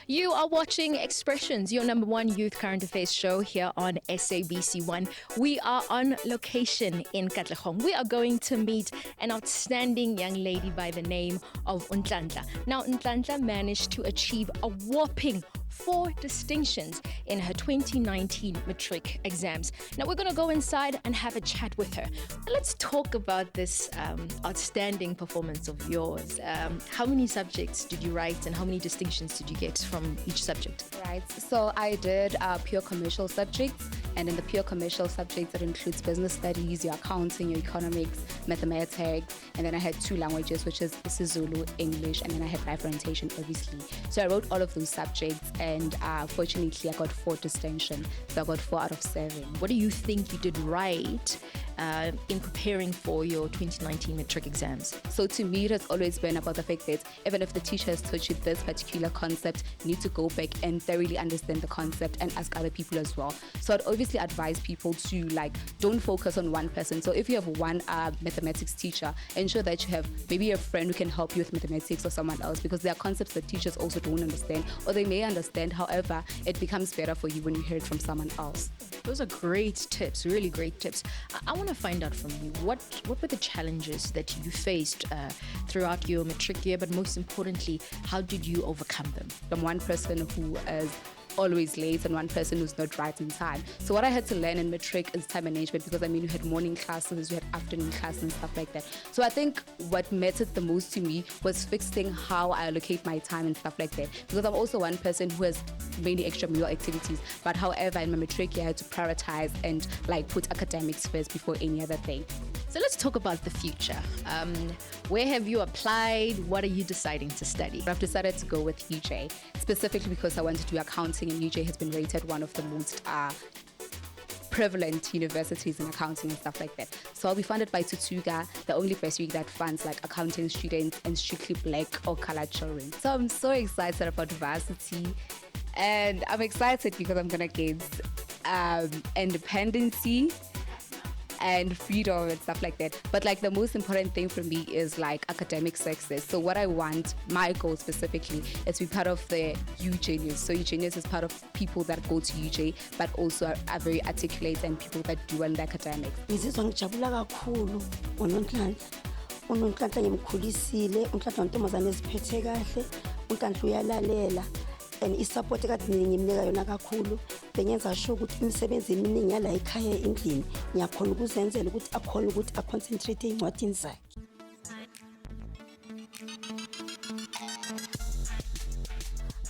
You are watching Expressions, your number one youth current affairs show here on SABC1. We are on location in Katlehong. We are going to meet an outstanding young lady by the name of Untlantla. Now, Untlantla managed to achieve a whopping 4 distinctions in her 2019 matric exams. Now we're going to go inside and have a chat with her. Let's talk about this outstanding performance of yours. How many subjects did you write and how many distinctions did you get from each subject? Right, so I did pure commercial subjects, and in the pure commercial subjects it includes business studies, your accounting, your economics, mathematics, and then I had 2 languages, which is isiZulu, English, and then I had life orientation, obviously. So I wrote all of those subjects, and fortunately I got 4 distinctions, so I got 4 out of 7. What do you think you did right in preparing for your 2019 matric exams? So to me, it has always been about the fact that even if the teacher has taught you this particular concept, you need to go back and thoroughly understand the concept and ask other people as well. So I'd obviously advise people to don't focus on one person. So if you have one mathematics teacher, ensure that you have maybe a friend who can help you with mathematics or someone else, because there are concepts that teachers also don't understand, or they may understand. However, it becomes better for you when you hear it from someone else. Those are great tips, really great tips. I want to find out from you, what were the challenges that you faced throughout your matric year, but most importantly, how did you overcome them? I'm one person who is always late and one person who's not right in time. So what I had to learn in matric is time management, because you had morning classes, you had afternoon classes and stuff like that. So I think what mattered the most to me was fixing how I allocate my time and stuff like that, because I'm also one person who has many extramural activities, but however in my matric year I had to prioritize and put academics first before any other thing. So let's talk about the future. Where have you applied? What are you deciding to study? I've decided to go with UJ, specifically because I want to do accounting, and UJ has been rated one of the most prevalent universities in accounting and stuff like that. So I'll be funded by Tutuga, the only bursary that funds accounting students and strictly black or colored children. So I'm so excited about varsity, and I'm excited because I'm gonna get independency and freedom and stuff like that. But the most important thing for me is academic success. So what I want, my goal specifically, is to be part of the UGenius. So UGenius is part of people that go to UJ, but also are very articulate and people that do well in the academics. Ngizizwa ngijabula kakhulu uNonhlanhla ngimkhulisile, uNhlanhla untombazane eziphethe kahle, uNhlanhla uyalalela, and isupport kade ngimnika yona kakhulu. Bengenza sure ukuthi imisebenzi eminingi yala ekhaya endlini ngiyakhona ukuzenzela ukuthi akhona ukuthi aconcentrate ezincwadini zakhe.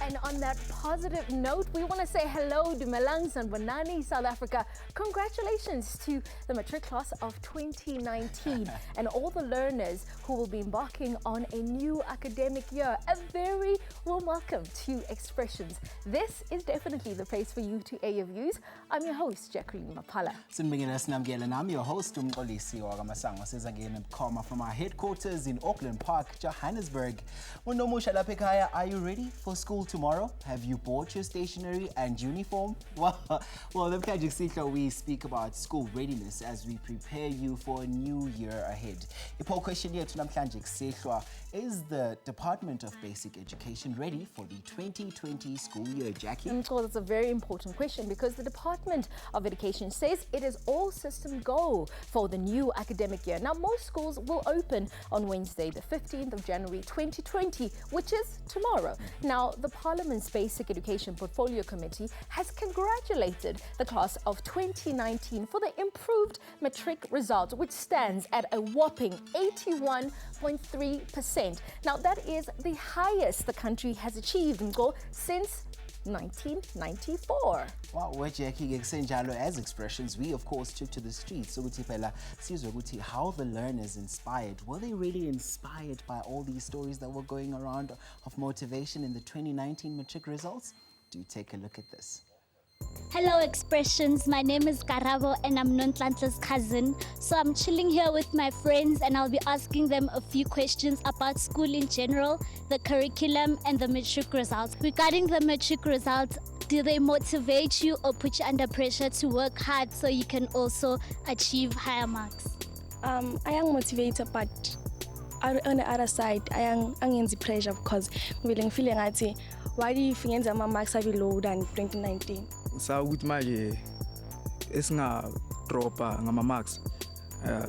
And on that positive note, we want to say hello to Dumelang Sanbonani, South Africa. Congratulations to the matric class of 2019 and all the learners who will be embarking on a new academic year. A very warm welcome to Expressions. This is definitely the place for you to air your views. I'm your host, Jacqueline Mapala. I'm your host, Umqolisi Wakamasango. Says again, from our headquarters in Auckland Park, Johannesburg. Are you ready for school tomorrow? Have you bought your stationery and uniform? Well, we speak about school readiness as we prepare you for a new year ahead. The question here to is the Department of Basic Education ready for the 2020 school year, Jackie? Well, that's a very important question, because the Department of Education says it is all system go for the new academic year. Now, most schools will open on Wednesday, the 15th of January 2020, which is tomorrow. Now, the Parliament's Basic Education Portfolio Committee has congratulated the class of 2019 for the improved matric result, which stands at a whopping 81.3%. Now, that is the highest the country has achieved since 1994. Wow, we're Jackie as Expressions. We of course took to the streets. So how the learners inspired. Were they really inspired by all these stories that were going around of motivation in the 2019 matric results? Do take a look at this. Hello Expressions, my name is Karabo and I'm Nonhlanhla's cousin. So I'm chilling here with my friends and I'll be asking them a few questions about school in general, the curriculum and the matric results. Regarding the matric results, do they motivate you or put you under pressure to work hard so you can also achieve higher marks? I am motivated, but on the other side, angenzi pressure because ngivele ngifile ngathi why do you ngenza ama-marks abelow than 2019? Ukuthi manje esingadropa ngama-marks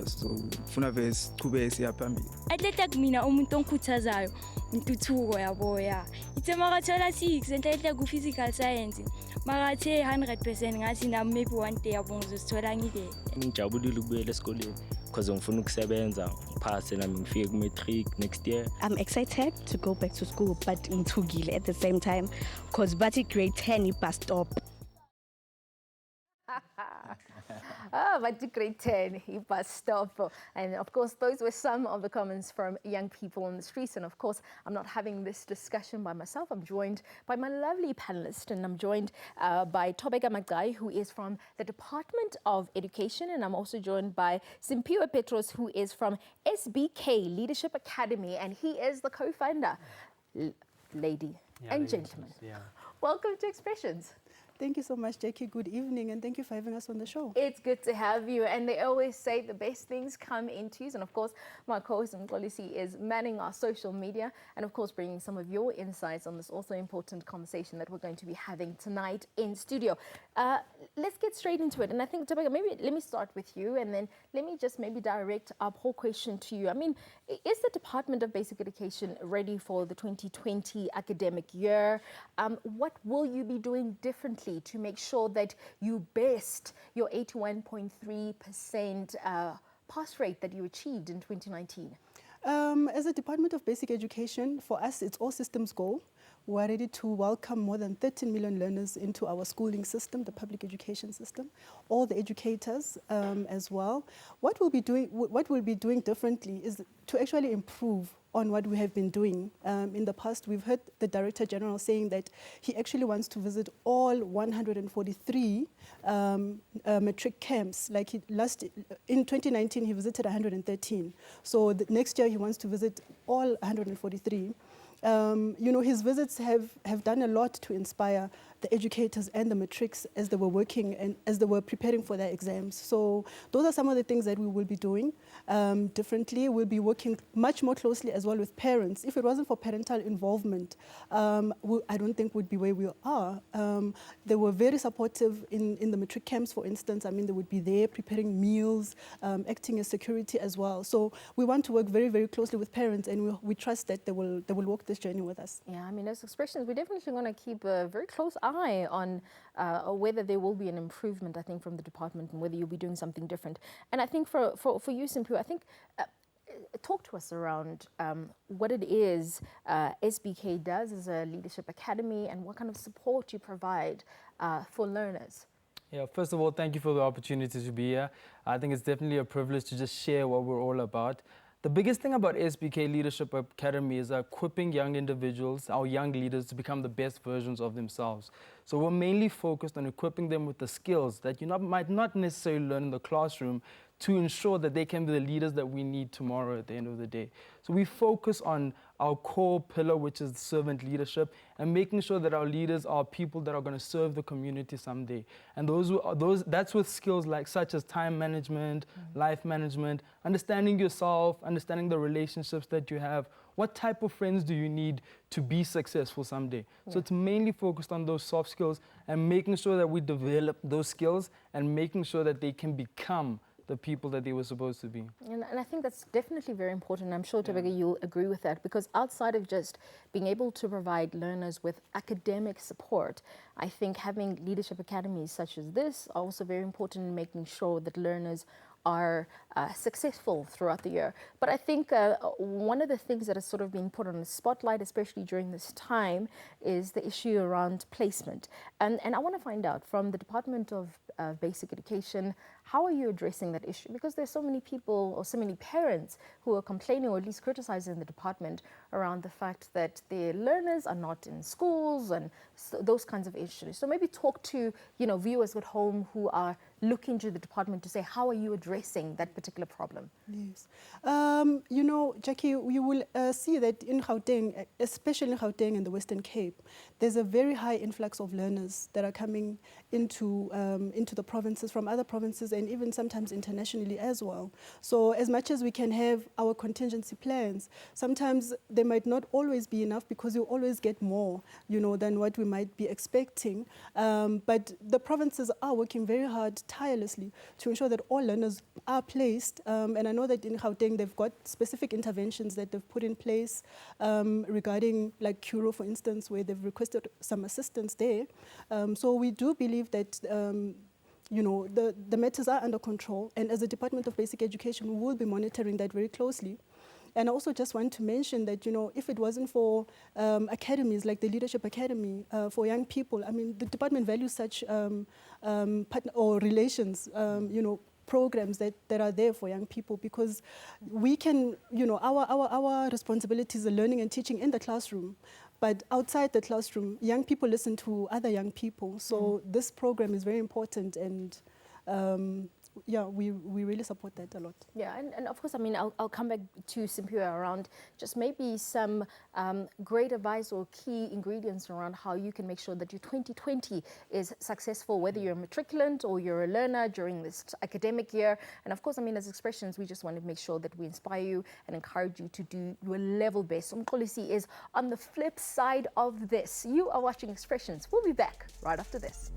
so funa vele sichubeke siya phambili. Atletek mina umuntu ongikhuthazayo intuthuko yabo ya. Ithe makathola 6 enhle ku-physical science makathe 100% ngathi nami maybe one day yabo ngizosithola ngile. Ngijabulile ukubuyela esikoleni because ngifuna ukusebenza ngiphase nami ngifike ku-matric next year. I'm excited to go back to school but ngithukile at the same time because bathi grade 10 i-bus stop. But the grade 10, he bus stop. And of course, those were some of the comments from young people on the streets. And of course, I'm not having this discussion by myself. I'm joined by my lovely panelist, and I'm joined by Tobeka Magai, who is from the Department of Education. And I'm also joined by Simpiwe Petros, who is from SBK Leadership Academy, and he is the co-founder. Lady and gentlemen, welcome to Expressions. Thank you so much, Jackie. Good evening, and thank you for having us on the show. It's good to have you. And they always say the best things come in twos. And of course, my co-host Mkolisi is manning our social media and of course bringing some of your insights on this also important conversation that we're going to be having tonight in studio. Let's get straight into it. And I think, Tabeka, maybe let me start with you and then let me just maybe direct our whole question to you. I mean, is the Department of Basic Education ready for the 2020 academic year? What will you be doing differently to make sure that you best your 81.3% pass rate that you achieved in 2019? As a Department of Basic Education, for us, it's all systems go. We're ready to welcome more than 13 million learners into our schooling system, the public education system, all the educators as well. What we'll be doing differently is to actually improve on what we have been doing. In the past, we've heard the Director General saying that he actually wants to visit all 143 matric camps. Like in 2019, he visited 113. So next year, he wants to visit all 143. You know, his visits have done a lot to inspire the educators and the matrics as they were working and as they were preparing for their exams. So those are some of the things that we will be doing differently. We'll be working much more closely as well with parents. If it wasn't for parental involvement, I don't think we'd be where we are. They were very supportive in the matric camps, for instance. I mean, they would be there preparing meals, acting as security as well. So we want to work very, very closely with parents, and we trust that they will walk this journey with us. Yeah, I mean, as Expressions, we're definitely going to keep a very close eye on whether there will be an improvement, I think, from the department and whether you'll be doing something different. And I think for you, Simpu, I think talk to us around what it is SBK does as a leadership academy and what kind of support you provide for learners. Yeah, first of all, thank you for the opportunity to be here. I think it's definitely a privilege to just share what we're all about. The biggest thing about SBK Leadership Academy is equipping young individuals, our young leaders, to become the best versions of themselves. So we're mainly focused on equipping them with the skills that you might not necessarily learn in the classroom to ensure that they can be the leaders that we need tomorrow at the end of the day. So we focus on our core pillar, which is servant leadership, and making sure that our leaders are people that are going to serve the community someday. And that's with skills like such as time management, life management, understanding yourself, understanding the relationships that you have. What type of friends do you need to be successful someday? Yeah. So it's mainly focused on those soft skills and making sure that we develop those skills and making sure that they can become the people that they were supposed to be. And I think that's definitely very important. I'm sure, Tabeka, you'll agree with that, because outside of just being able to provide learners with academic support, I think having leadership academies such as this are also very important in making sure that learners are successful throughout the year. But I think one of the things that has sort of been put on the spotlight, especially during this time, is the issue around placement. And I want to find out from the Department of Basic Education, how are you addressing that issue? Because there's so many people or so many parents who are complaining or at least criticizing the department around the fact that their learners are not in schools and those kinds of issues. So maybe talk to viewers at home who are looking to the department to say, how are you addressing that particular problem? Yes. Jackie, you will see that in Gauteng, especially in Gauteng and the Western Cape, there's a very high influx of learners that are coming into into the provinces from other provinces and even sometimes internationally as well. So as much as we can have our contingency plans, sometimes they might not always be enough because you always get more, than what we might be expecting. But the provinces are working very hard, tirelessly, to ensure that all learners are placed. And I know that in Gauteng, they've got specific interventions that they've put in place regarding like Curo, for instance, where they've requested some assistance there. So we do believe that the matters are under control, and as the Department of Basic Education, we will be monitoring that very closely. And I also just want to mention that, if it wasn't for academies like the Leadership Academy for young people, I mean, the department values such partner or relations, programs that are there for young people, because we can, our responsibilities are learning and teaching in the classroom. But outside the classroom, young people listen to other young people. So this program is very important, and we really support that a lot. Yeah, and of course, I mean, I'll come back to Simpiwe around just maybe some great advice or key ingredients around how you can make sure that your 2020 is successful, whether you're a matriculant or you're a learner during this academic year. And of course, I mean, as Expressions, we just want to make sure that we inspire you and encourage you to do your level best. Umxolisi is on the flip side of this. You are watching Expressions. We'll be back right after this.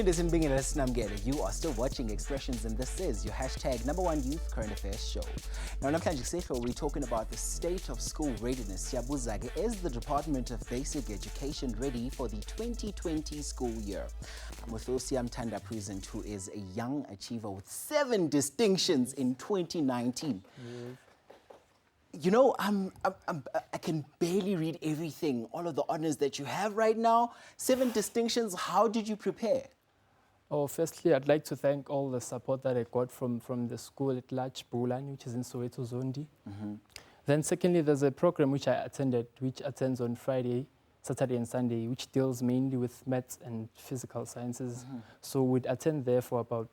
You are still watching Expressions, and this is your #1 Youth Current Affairs show. Now, we're talking about the state of school readiness. Is the Department of Basic Education ready for the 2020 school year? I'm with Osiam Tanda Present, who is a young achiever with 7 distinctions in 2019. I can barely read everything, all of the honors that you have right now. 7 distinctions. How did you prepare? Oh, firstly, I'd like to thank all the support that I got from the school at large, Bulani, which is in Soweto Zondi. Then secondly, there's a program which I attended, which attends on Friday, Saturday and Sunday, which deals mainly with maths and physical sciences. So we'd attend there for about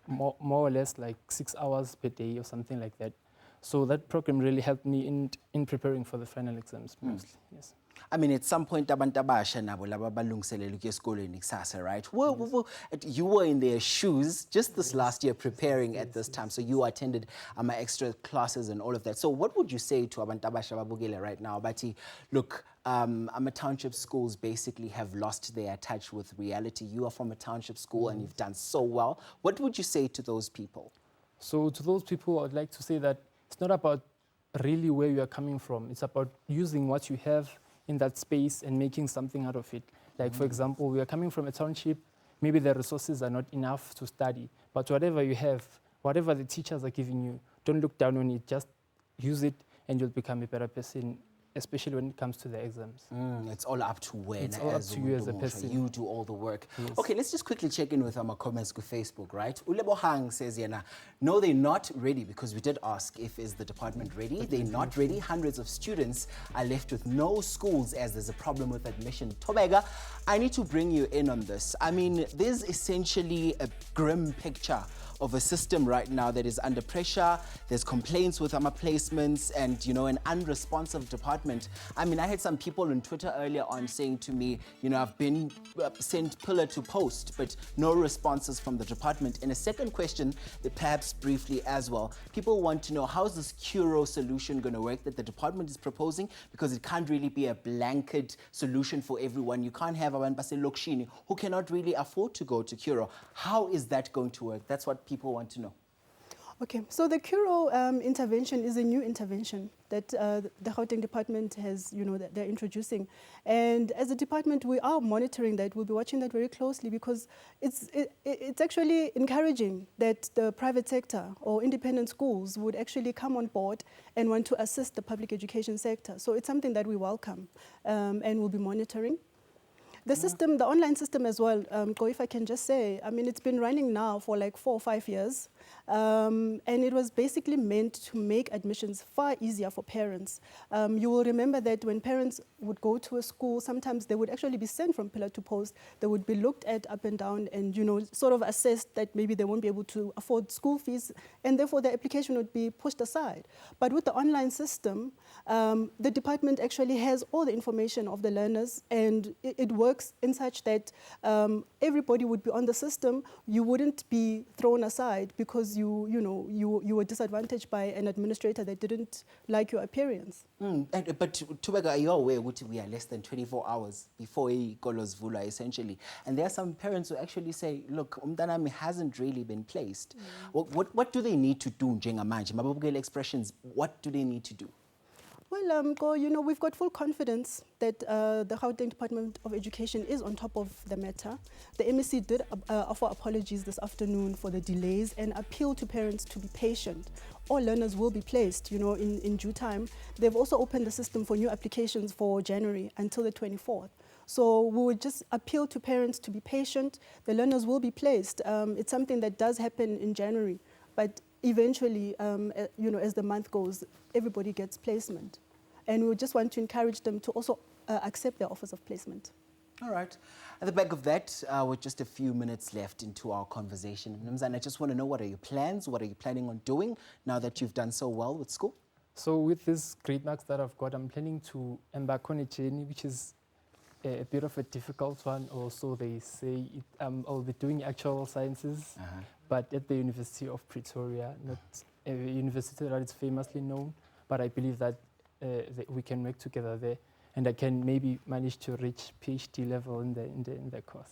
more or less like 6 hours per day or something like that. So that program really helped me in preparing for the final exams mostly, yes. I mean, at some point, right? You were in their shoes just this last year preparing at this time, so you attended extra classes and all of that. So what would you say to Abantabasha Babugile right now? Bati, look, township schools basically have lost their touch with reality. You are from a township school and you've done so well. What would you say to those people? So to those people, I'd like to say that it's not about really where you are coming from. It's about using what you have in that space and making something out of it. Like, for example, we are coming from a township, maybe the resources are not enough to study, but whatever you have, whatever the teachers are giving you, don't look down on it, just use it and you'll become a better person, especially when it comes to the exams. It's all up to when. It's all up to you as a person. You do all the work. Yes. Okay, let's just quickly check in with our comments on Facebook, right? Ulebo Hang says, no, they're not ready, because we did ask if is the department ready. They're not ready. Hundreds of students are left with no schools as there's a problem with admission. Tobega, I need to bring you in on this. I mean, there's essentially a grim picture of a system right now that is under pressure. There's complaints with placements and, an unresponsive department. I mean, I had some people on Twitter earlier on saying to me, I've been sent pillar to post, but no responses from the department. And a second question, perhaps briefly as well, people want to know, how's this Curo solution going to work that the department is proposing? Because it can't really be a blanket solution for everyone. You can't have abantu baselokishini who cannot really afford to go to Curo. How is that going to work? That's what people want to know. Okay, so the Curo intervention is a new intervention that the Gauteng department has, that they're introducing. And as a department, we are monitoring that. We'll be watching that very closely, because it's actually encouraging that the private sector or independent schools would actually come on board and want to assist the public education sector. So it's something that we welcome and we'll be monitoring. The system, the online system as well, if I can just say, I mean, it's been running now for like 4 or 5 years. And it was basically meant to make admissions far easier for parents. You will remember that when parents would go to a school, sometimes they would actually be sent from pillar to post. They would be looked at up and down and, you know, sort of assessed that maybe they won't be able to afford school fees, and therefore their application would be pushed aside. But with the online system, the department actually has all the information of the learners, and it works in such that everybody would be on the system. You wouldn't be thrown aside because you were disadvantaged by an administrator that didn't like your appearance. But Tubeka, are you aware that we are less than 24 hours before Kolos Vula, essentially? And there are some parents who actually say, look, umntanami hasn't really been placed. What do they need to do, njengamanje? Mababukele expressions, what do they need to do? Well, you know, we've got full confidence that the Gauteng Department of Education is on top of the matter. The MEC did offer apologies this afternoon for the delays and appeal to parents to be patient. All learners will be placed, you know, in due time. They've also opened the system for new applications for January until the 24th. So we would just appeal to parents to be patient. The learners will be placed. It's something that does happen in January, but eventually, you know, as the month goes, everybody gets placement. And we just want to encourage them to also accept their offers of placement. All right. At the back of that, with just a few minutes left into our conversation, Mnumzane, I just want to know, what are your plans? What are you planning on doing now that you've done so well with school? So with these grade marks that I've got, I'm planning to embark on a journey, which is a bit of a difficult one. Also, they say I'll be doing actual sciences, but at the University of Pretoria, not a university that is famously known, but I believe that we can work together there, and I can maybe manage to reach PhD level in the course.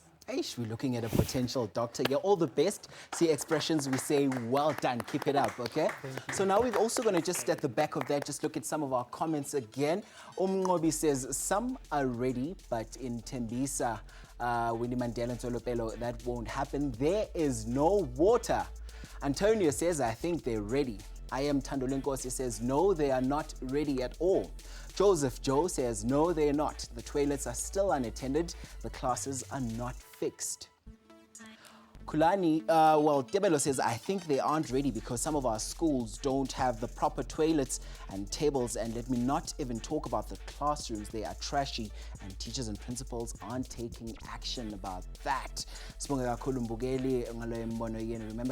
We're looking at a potential doctor. Yeah, all the best. See expressions, we say, well done, keep it up, okay? So now we're also going to just, at the back of that, just look at some of our comments again. Umngobi says, some are ready, but in Tembisa, Winnie Mandela and Tolopelo, that won't happen. There is no water. Antonio says, I think they're ready. I am Tandolenkosi says, no, they are not ready at all. Joseph Joe says, no, they're not. The toilets are still unattended. The classes are not fixed. Kulani, Tebelo says, I think they aren't ready because some of our schools don't have the proper toilets and tables, and let me not even talk about the classrooms. They are trashy and teachers and principals aren't taking action about that. Remember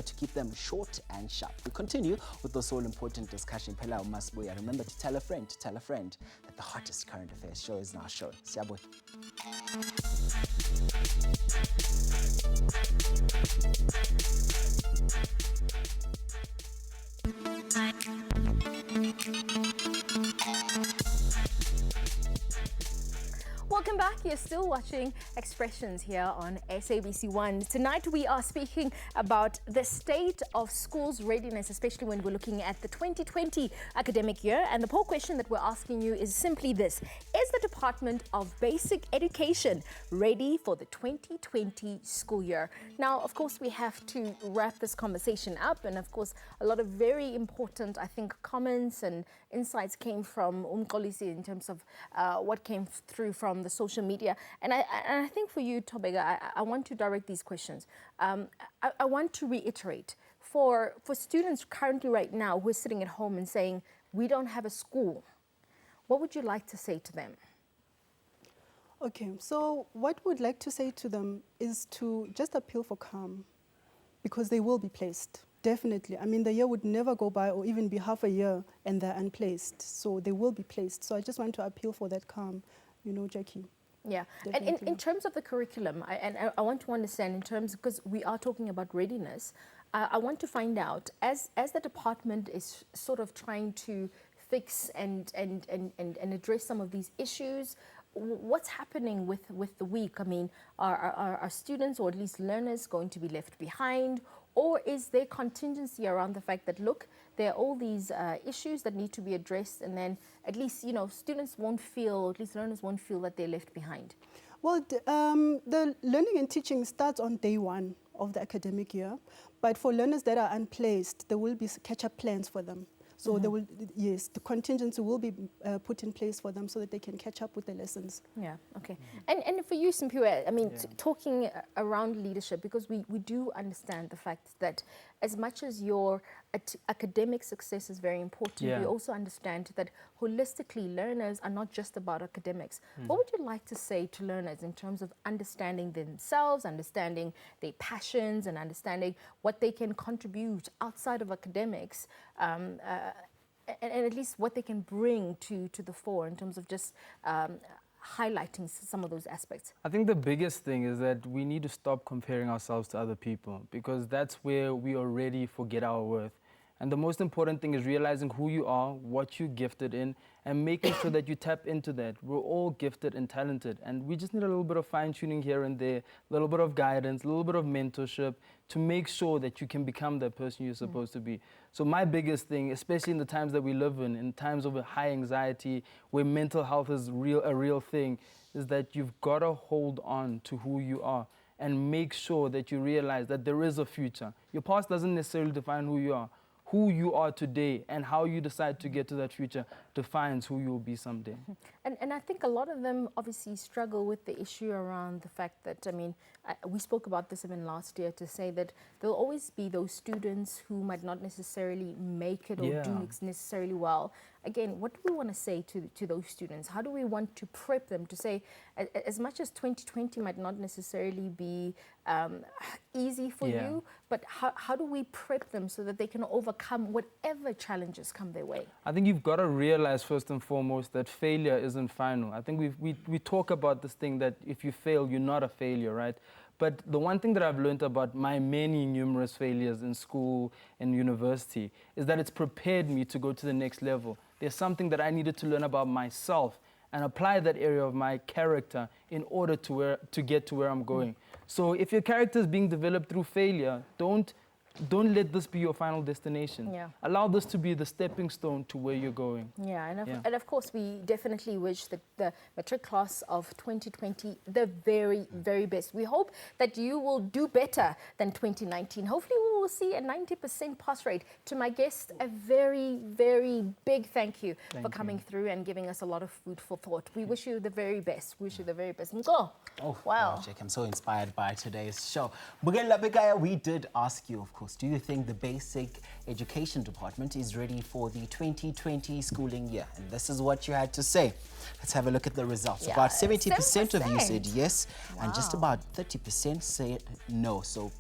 to keep them short and sharp. We continue with this all important discussion. Remember to tell a friend that the hottest current affairs show is now showing. Siyabuya. Welcome back. You're still watching Expressions here on SABC1. Tonight we are speaking about the state of schools' readiness, especially when we're looking at the 2020 academic year. And the poll question that we're asking you is simply this: is the Department of Basic Education ready for the 2020 school year? Now, of course, we have to wrap this conversation up. And of course, a lot of very important, I think, comments and insights came from Umkolisi in terms of what came through from the social media. And I think for you, Tobega, I want to direct these questions. I want to reiterate, for students currently right now who are sitting at home and saying, we don't have a school, what would you like to say to them? Okay, so what we'd like to say to them is to just appeal for calm, because they will be placed. Definitely. I mean, the year would never go by or even be half a year and they're unplaced. So they will be placed. So I just want to appeal for that calm, you know, Jackie. Yeah. Definitely. And in terms of the curriculum, I want to understand in terms, because we are talking about readiness, I want to find out, as the department is sort of trying to fix and address some of these issues, what's happening with the week? I mean, are students, or at least learners, going to be left behind? Or is there contingency around the fact that, look, there are all these issues that need to be addressed, and then at least, you know, students won't feel, or at least learners won't feel that they're left behind? Well, the learning and teaching starts on day one of the academic year. But for learners that are unplaced, there will be catch-up plans for them. So they will, yes, the contingency will be put in place for them so that they can catch up with their lessons. Yeah, okay. And for you, Simpiwe, I mean, talking around leadership, because we do understand the fact that as much as your academic success is very important, we also understand that holistically learners are not just about academics. What would you like to say to learners in terms of understanding themselves, understanding their passions, and understanding what they can contribute outside of academics, and at least what they can bring to the fore in terms of just highlighting some of those aspects? I think the biggest thing is that we need to stop comparing ourselves to other people, because that's where we already forget our worth. And the most important thing is realizing who you are, what you're gifted in, and making sure that you tap into that. We're all gifted and talented, and we just need a little bit of fine-tuning here and there, a little bit of guidance, a little bit of mentorship to make sure that you can become that person you're supposed to be. So my biggest thing, especially in the times that we live in times of high anxiety, where mental health is a real thing, is that you've got to hold on to who you are and make sure that you realize that there is a future. Your past doesn't necessarily define who you are. Who you are today and how you decide to get to that future defines who you will be someday. And I think a lot of them obviously struggle with the issue around the fact that, I mean, we spoke about this even last year, to say that there'll always be those students who might not necessarily make it or do necessarily well. Again, what do we want to say to those students? How do we want to prep them to say, as much as 2020 might not necessarily be easy for you, but how do we prep them so that they can overcome whatever challenges come their way? I think you've got to realize first and foremost that failure isn't final. I think we talk about this thing that if you fail, you're not a failure, right? But the one thing that I've learned about my many numerous failures in school and university is that it's prepared me to go to the next level. There's something that I needed to learn about myself and apply that area of my character in order to get to where I'm going. So if your character is being developed through failure, don't let this be your final destination. Allow this to be the stepping stone to where you're going. And of course, we definitely wish the matric class of 2020 the very, very best. We hope that you will do better than 2019. Hopefully, we will see a 90% pass rate. To my guest, a very, very big thank you for coming through and giving us a lot of food for thought. We wish you the very best. Wish you the very best. Oh, wow. Jake, I'm so inspired by today's show. Bugela Begaya, we did ask you, of course, do you think the basic education department is ready for the 2020 schooling year? And this is what you had to say. Let's have a look at the results. About 70% of you said yes, and just about 30% said no. So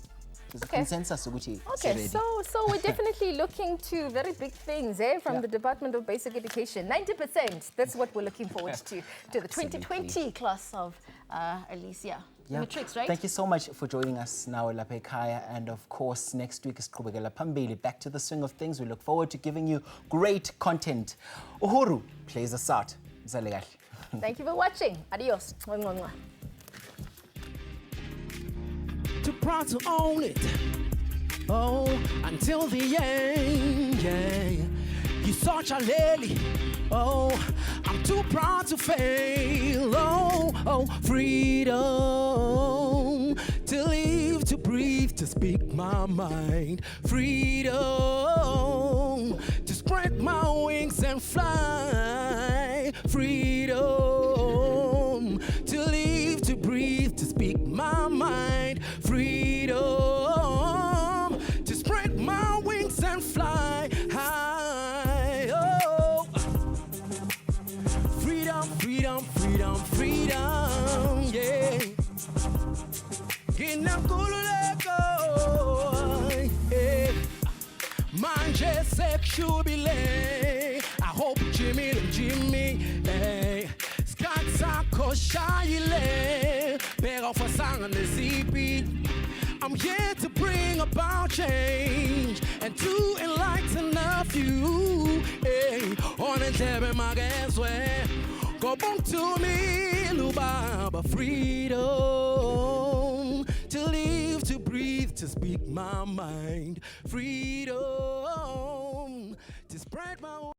there's a consensus. Okay, so we're definitely looking to very big things from the Department of Basic Education. 90%, that's what we're looking forward to the 2020 class of Alicia. Matrix, right? Thank you so much for joining us now, Lapekaya. And of course, next week is Qhubekela Phambili. Back to the swing of things. We look forward to giving you great content. Uhuru plays us out. Thank you for watching. Adios. Too proud to own it. Oh, until the end, You such a lady. Oh, I'm too proud to fail. Oh, freedom to live, to breathe, to speak my mind. Freedom to spread my wings and fly. Freedom to live, to breathe, to speak my mind. Freedom to spread my wings and fly high. Oh, freedom, freedom, freedom, freedom, yeah. Manje sexually. I hope Jimmy, Skatsa Shaile, beg off a song on the CP. I'm here to bring about change and to enlighten a few. On a table, my guess where go back to me, Lubaba. Freedom to live, to breathe, to speak my mind. Freedom to spread my